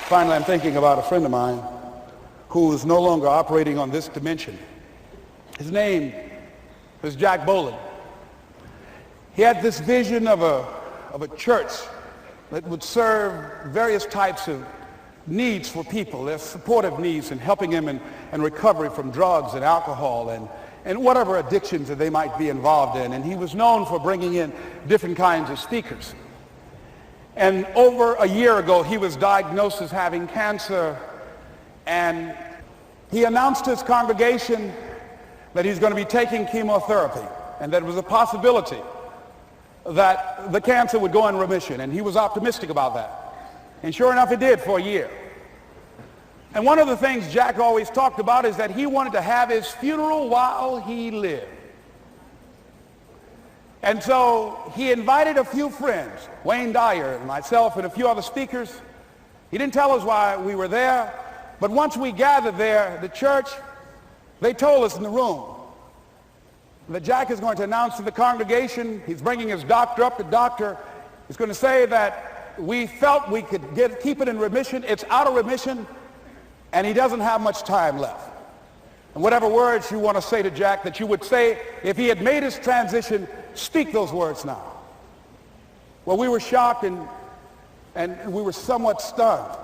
Speaker 1: Finally, I'm thinking about a friend of mine who is no longer operating on this dimension. His name is Jack Boland. He had this vision of a church that would serve various types of needs for people, their supportive needs and helping them in recovery from drugs and alcohol and whatever addictions that they might be involved in. And he was known for bringing in different kinds of speakers. And over a year ago, he was diagnosed as having cancer, and he announced to his congregation that he's going to be taking chemotherapy, and that it was a possibility that the cancer would go in remission, and he was optimistic about that. And sure enough, it did for a year. And one of the things Jack always talked about is that he wanted to have his funeral while he lived. And so he invited a few friends, Wayne Dyer and myself and a few other speakers. He didn't tell us why we were there, but once we gathered there, the church, they told us in the room that Jack is going to announce to the congregation, he's bringing his doctor up. The doctor is going to say that we felt we could keep it in remission. It's out of remission, and he doesn't have much time left. And whatever words you want to say to Jack that you would say if he had made his transition, speak those words now. Well, we were shocked and we were somewhat stunned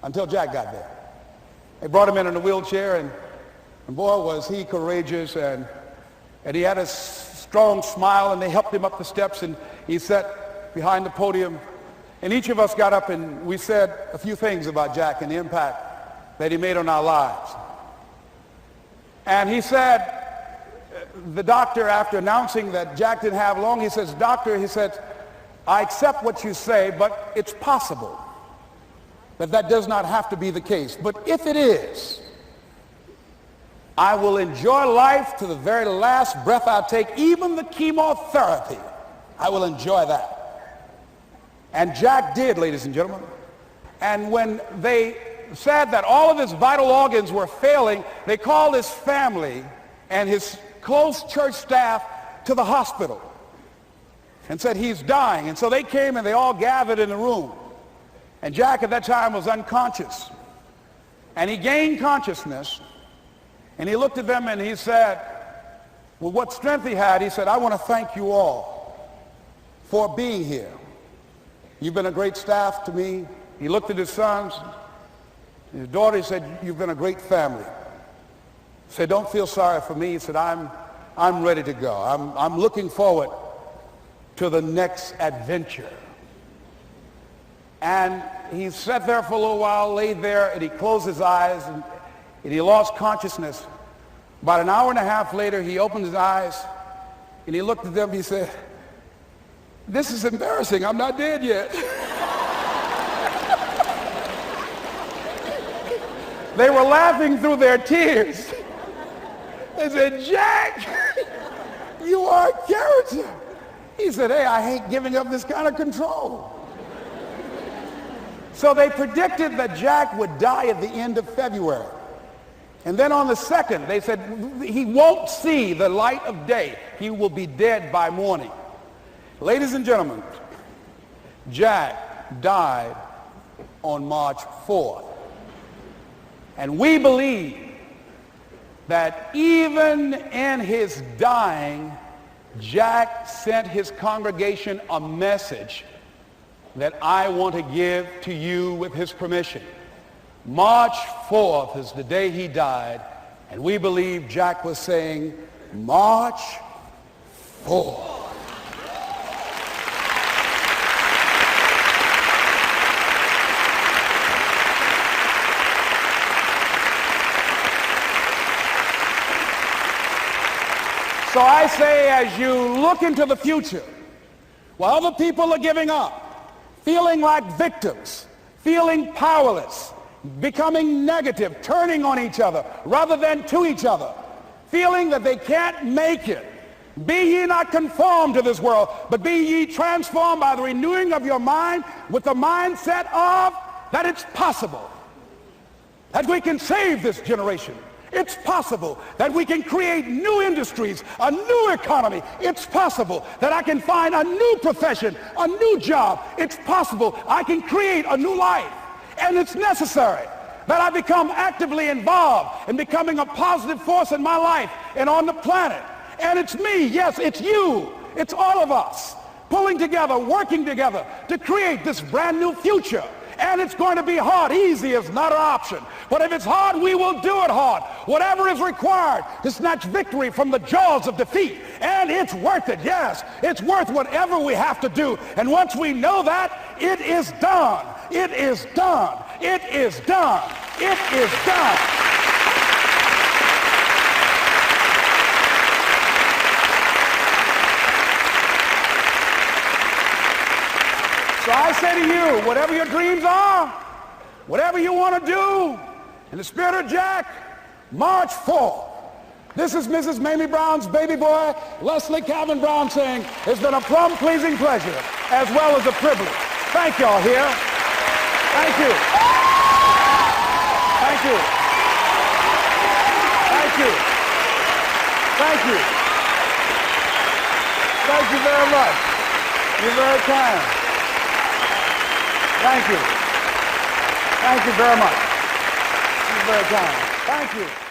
Speaker 1: until Jack got there. They brought him in a wheelchair, and boy, was he courageous, and he had a strong smile, and they helped him up the steps, and he sat behind the podium. And each of us got up and we said a few things about Jack and the impact that he made on our lives. And he said, the doctor, after announcing that Jack didn't have long, he says, "Doctor," he said, "I accept what you say, but it's possible that does not have to be the case. But if it is, I will enjoy life to the very last breath I take, even the chemotherapy. I will enjoy that." And Jack did, ladies and gentlemen. And when they said that all of his vital organs were failing, they called his family and his close church staff to the hospital and said, "He's dying." And so they came and they all gathered in the room. And Jack at that time was unconscious. And he gained consciousness. And he looked at them and he said, with what strength he had, he said, "I want to thank you all for being here. You've been a great staff to me." He looked at his sons, his daughter. He said, "You've been a great family." He said, "Don't feel sorry for me." He said, I'm ready to go. I'm looking forward to the next adventure." And he sat there for a little while, laid there, and he closed his eyes, and he lost consciousness. About an hour and a half later, he opened his eyes, and he looked at them. He said, "This is embarrassing. I'm not dead yet." They were laughing through their tears. They said, "Jack, you are a character." He said, "Hey, I hate giving up this kind of control." So they predicted that Jack would die at the end of February. And then on the 2nd, they said, he won't see the light of day. He will be dead by morning. Ladies and gentlemen, Jack died on March 4th. And we believe that even in his dying, Jack sent his congregation a message that I want to give to you with his permission. March 4th is the day he died, and we believe Jack was saying, "March 4th." So I say, as you look into the future, while other people are giving up, feeling like victims, feeling powerless, becoming negative, turning on each other rather than to each other, feeling that they can't make it, be ye not conformed to this world, but be ye transformed by the renewing of your mind with the mindset of that it's possible that we can save this generation. It's possible that we can create new industries, a new economy. It's possible that I can find a new profession, a new job. It's possible I can create a new life. And it's necessary that I become actively involved in becoming a positive force in my life and on the planet. And it's me, yes, it's you, it's all of us, pulling together, working together to create this brand new future. And it's going to be hard. Easy is not an option. But if it's hard, we will do it hard. Whatever is required to snatch victory from the jaws of defeat. And it's worth it, yes. It's worth whatever we have to do. And once we know that, it is done. It is done. It is done. It is done. So I say to you, whatever your dreams are, whatever you want to do, in the spirit of Jack, March 4th. This is Mrs. Mamie Brown's baby boy, Leslie Calvin Brown, saying, "It's been a plum-pleasing pleasure as well as a privilege." Thank y'all here. Thank you. Thank you. Thank you. Thank you. Thank you very much. You're very kind. Thank you. Thank you very much. You're very kind. Thank you.